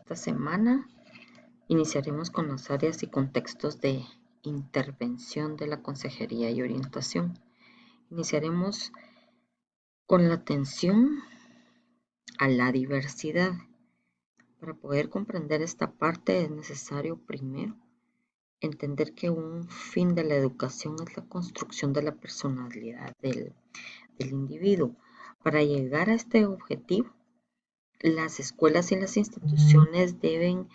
esta semana iniciaremos con las áreas y contextos de intervención de la consejería y orientación. Iniciaremos con la atención a la diversidad. Para poder comprender esta parte es necesario primero entender que un fin de la educación es la construcción de la personalidad del individuo. Para llegar a este objetivo, las escuelas y las instituciones deben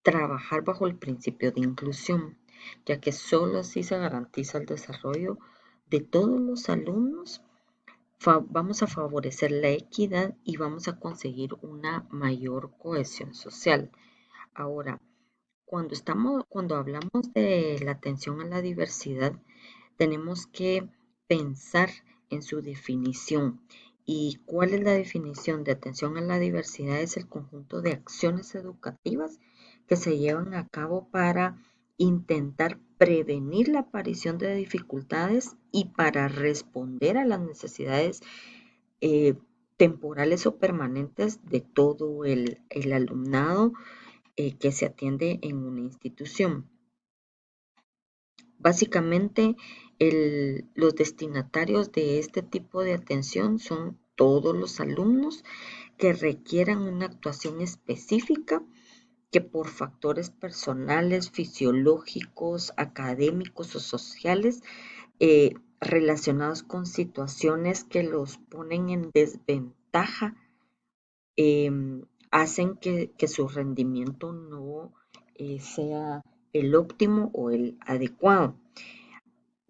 trabajar bajo el principio de inclusión, ya que solo así se garantiza el desarrollo de todos los alumnos. Vamos a favorecer la equidad y vamos a conseguir una mayor cohesión social. Ahora, cuando hablamos de la atención a la diversidad, tenemos que pensar en su definición. ¿Y cuál es la definición de atención a la diversidad? Es el conjunto de acciones educativas que se llevan a cabo para intentar prevenir la aparición de dificultades y para responder a las necesidades temporales o permanentes de todo el alumnado que se atiende en una institución. Básicamente, los destinatarios de este tipo de atención son todos los alumnos que requieran una actuación específica que por factores personales, fisiológicos, académicos o sociales relacionados con situaciones que los ponen en desventaja, hacen que su rendimiento no sea el óptimo o el adecuado.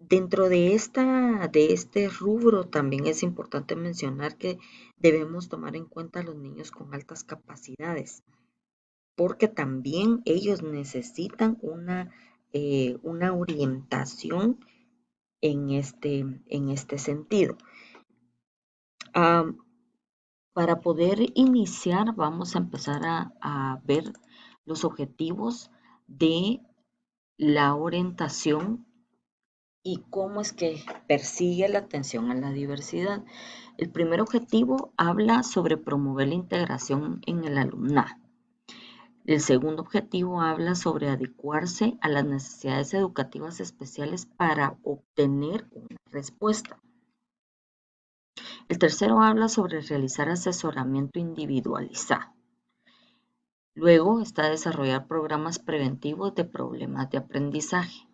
Dentro de este rubro también es importante mencionar que debemos tomar en cuenta a los niños con altas capacidades, porque también ellos necesitan una orientación en este sentido. Para poder iniciar, vamos a empezar a ver los objetivos de la orientación y cómo es que persigue la atención a la diversidad. El primer objetivo habla sobre promover la integración en el alumnado. El segundo objetivo habla sobre adecuarse a las necesidades educativas especiales para obtener una respuesta. El tercero habla sobre realizar asesoramiento individualizado. Luego está desarrollar programas preventivos de problemas de aprendizaje,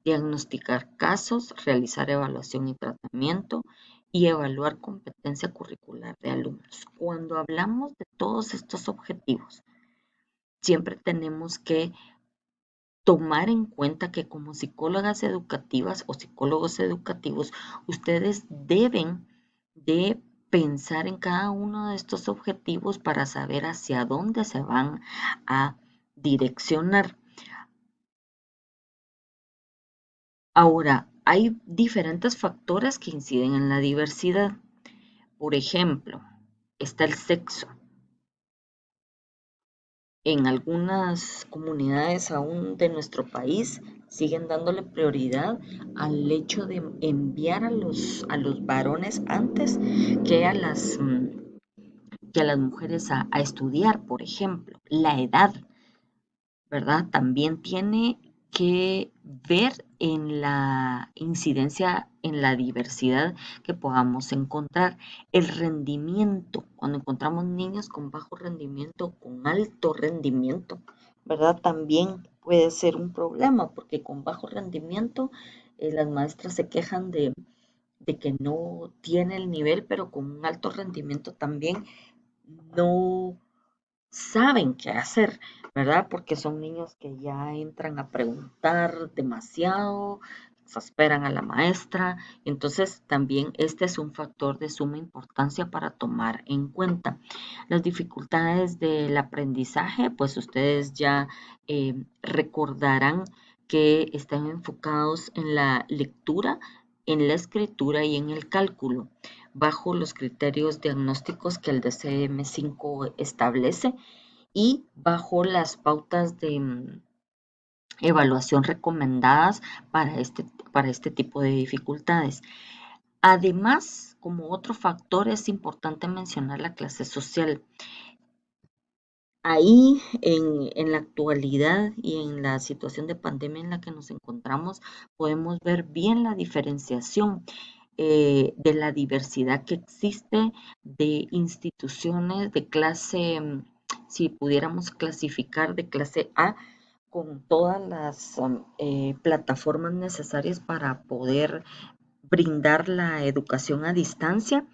diagnosticar casos, realizar evaluación y tratamiento y evaluar competencia curricular de alumnos. Cuando hablamos de todos estos objetivos, siempre tenemos que tomar en cuenta que como psicólogas educativas o psicólogos educativos, ustedes deben de pensar en cada uno de estos objetivos para saber hacia dónde se van a direccionar. Ahora, hay diferentes factores que inciden en la diversidad. Por ejemplo, está el sexo. En algunas comunidades aún de nuestro país siguen dándole prioridad al hecho de enviar a los varones antes que a las mujeres a estudiar, por ejemplo. La edad, ¿verdad? También tiene que ver en la incidencia en la diversidad que podamos encontrar. El rendimiento, cuando encontramos niños con bajo rendimiento, con alto rendimiento, ¿verdad? También puede ser un problema porque con bajo rendimiento las maestras se quejan de que no tiene el nivel, pero con un alto rendimiento también no saben qué hacer, ¿verdad? Porque son niños que ya entran a preguntar demasiado, exasperan a la maestra. Entonces, también este es un factor de suma importancia para tomar en cuenta. Las dificultades del aprendizaje, pues ustedes ya recordarán que están enfocados en la lectura, en la escritura y en el cálculo, bajo los criterios diagnósticos que el DCM5 establece y bajo las pautas de evaluación recomendadas para este tipo de dificultades. Además, Como otro factor es importante mencionar la clase social. Ahí en la actualidad y en la situación de pandemia en la que nos encontramos, podemos ver bien la diferenciación de la diversidad que existe de instituciones de clase, si pudiéramos clasificar de clase A, con todas las plataformas necesarias para poder brindar la educación a distancia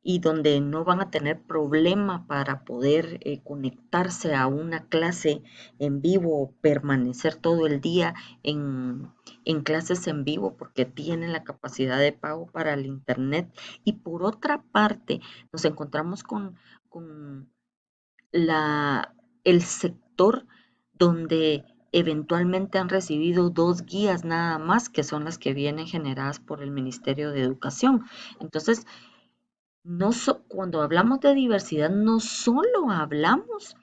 y donde no van a tener problema para poder conectarse a una clase en vivo o permanecer todo el día en clases en vivo porque tienen la capacidad de pago para el internet. Y por otra parte, nos encontramos con el sector donde eventualmente han recibido 2 guías nada más, que son las que vienen generadas por el Ministerio de Educación. Entonces, cuando hablamos de diversidad, no solo hablamos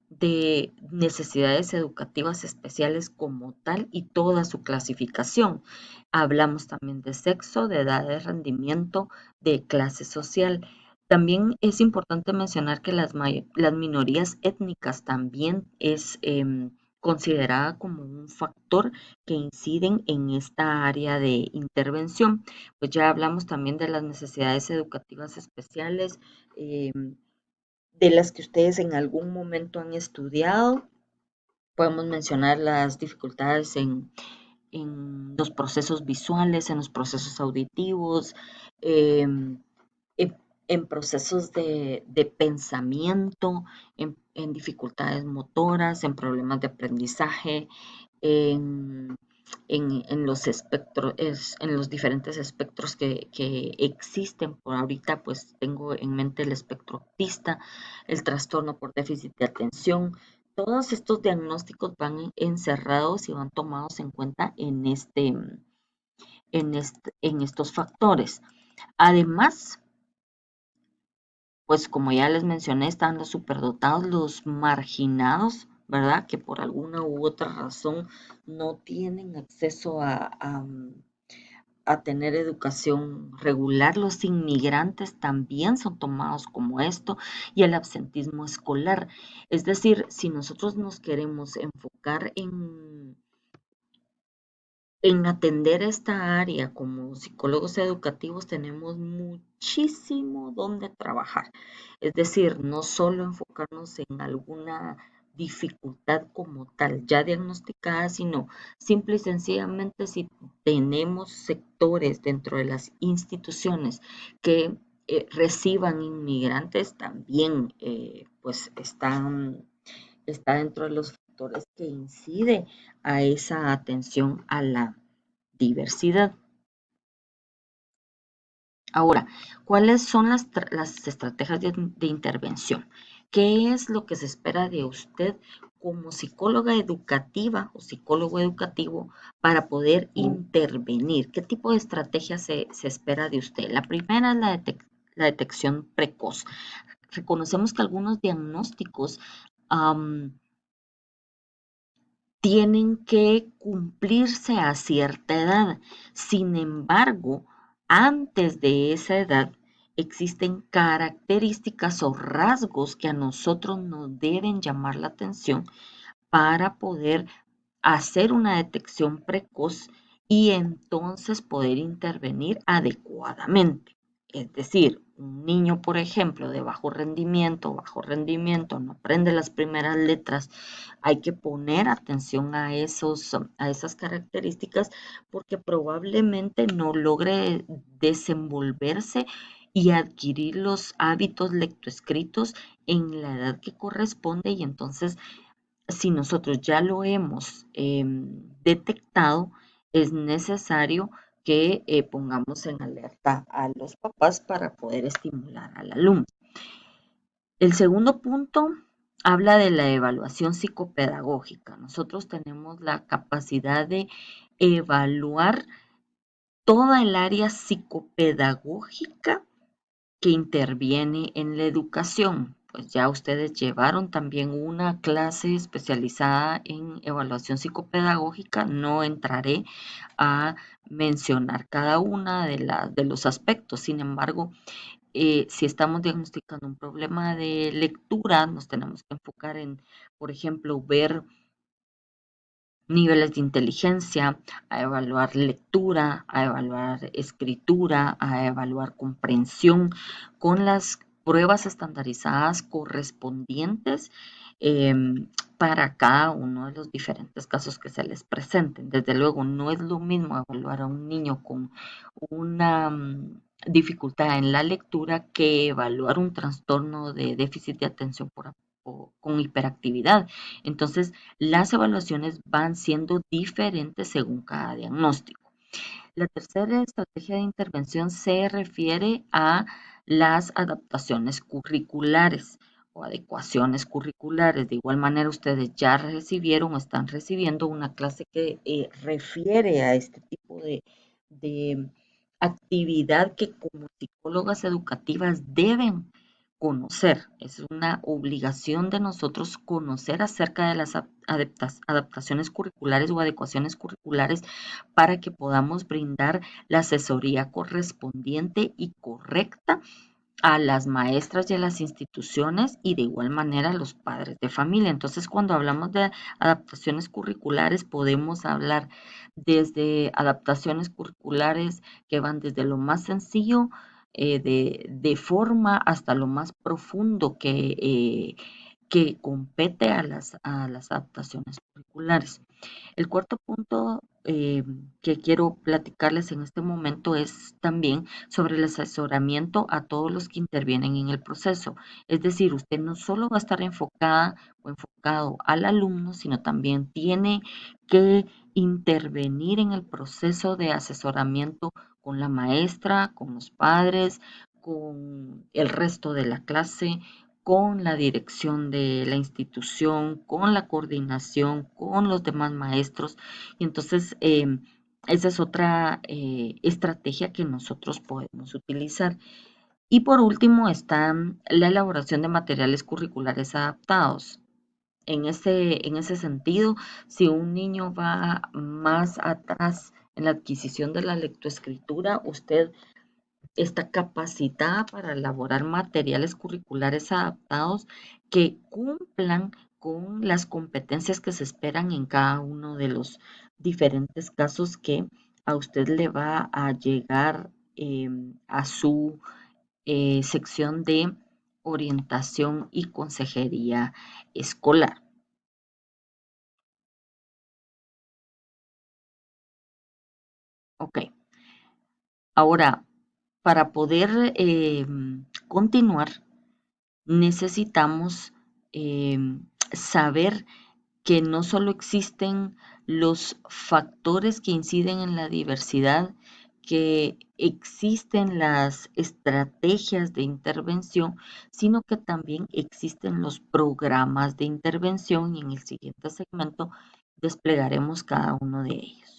de necesidades educativas especiales como tal y toda su clasificación. Hablamos también de sexo, de edad de rendimiento, de clase social. También es importante mencionar que las minorías étnicas también es considerada como un factor que inciden en esta área de intervención. Pues ya hablamos también de las necesidades educativas especiales, de las que ustedes en algún momento han estudiado. Podemos mencionar las dificultades en los procesos visuales, en los procesos auditivos, en, en procesos de pensamiento, en dificultades motoras, en problemas de aprendizaje, en, en los espectros, en los diferentes espectros que existen. Por ahorita, pues tengo en mente el espectro autista, el trastorno por déficit de atención. Todos estos diagnósticos van encerrados y van tomados en cuenta en estos factores. Además, pues como ya les mencioné, están los superdotados, los marginados, ¿verdad? Que por alguna u otra razón no tienen acceso a tener educación regular. Los inmigrantes también son tomados como esto y el absentismo escolar. Es decir, si nosotros nos queremos enfocar en atender esta área como psicólogos educativos tenemos muchísimo donde trabajar. Es decir, no solo enfocarnos en alguna dificultad como tal ya diagnosticada, sino simple y sencillamente si tenemos sectores dentro de las instituciones que reciban inmigrantes, también pues está dentro de los factores que incide a esa atención a la diversidad. Ahora, ¿cuáles son las estrategias de intervención? ¿Qué es lo que se espera de usted como psicóloga educativa o psicólogo educativo para poder intervenir? ¿Qué tipo de estrategia se espera de usted? La primera es la detección precoz. Reconocemos que algunos diagnósticos tienen que cumplirse a cierta edad. Sin embargo, antes de esa edad existen características o rasgos que a nosotros nos deben llamar la atención para poder hacer una detección precoz y entonces poder intervenir adecuadamente. Es decir, un niño, por ejemplo, de bajo rendimiento, no aprende las primeras letras, hay que poner atención a esas características porque probablemente no logre desenvolverse y adquirir los hábitos lectoescritos en la edad que corresponde y entonces si nosotros ya lo hemos detectado, es necesario que pongamos en alerta a los papás para poder estimular al alumno. El segundo punto habla de la evaluación psicopedagógica. Nosotros tenemos la capacidad de evaluar toda el área psicopedagógica que interviene en la educación. pues ya ustedes llevaron también una clase especializada en evaluación psicopedagógica. No entraré a mencionar cada una de los aspectos. Sin embargo, si estamos diagnosticando un problema de lectura, nos tenemos que enfocar en, por ejemplo, ver niveles de inteligencia, a evaluar lectura, a evaluar escritura, a evaluar comprensión con las pruebas estandarizadas correspondientes eh, para cada uno de los diferentes casos que se les presenten. Desde luego, no es lo mismo evaluar a un niño con una dificultad en la lectura que evaluar un trastorno de déficit de atención con hiperactividad. Entonces, las evaluaciones van siendo diferentes según cada diagnóstico. La tercera estrategia de intervención se refiere a las adaptaciones curriculares o adecuaciones curriculares. De igual manera, ustedes ya recibieron o están recibiendo una clase que refiere a este tipo de actividad que como psicólogas educativas deben conocer. Es una obligación de nosotros conocer acerca de las adaptaciones curriculares o adecuaciones curriculares para que podamos brindar la asesoría correspondiente y correcta a las maestras y a las instituciones y de igual manera a los padres de familia. Entonces, cuando hablamos de adaptaciones curriculares, podemos hablar desde adaptaciones curriculares que van desde lo más sencillo de forma hasta lo más profundo que compete a las adaptaciones curriculares. El cuarto punto que quiero platicarles en este momento es también sobre el asesoramiento a todos los que intervienen en el proceso. Es decir, usted no solo va a estar enfocada o enfocado al alumno, sino también tiene que intervenir en el proceso de asesoramiento con la maestra, con los padres, con el resto de la clase, con la dirección de la institución, con la coordinación, con los demás maestros. Y entonces, esa es otra estrategia que nosotros podemos utilizar. Y por último está la elaboración de materiales curriculares adaptados. En ese sentido, si un niño va más atrás en la adquisición de la lectoescritura, usted está capacitada para elaborar materiales curriculares adaptados que cumplan con las competencias que se esperan en cada uno de los diferentes casos que a usted le va a llegar a su sección de orientación y consejería escolar. Ok, ahora, para poder continuar, necesitamos saber que no solo existen los factores que inciden en la diversidad, que existen las estrategias de intervención, sino que también existen los programas de intervención y en el siguiente segmento desplegaremos cada uno de ellos.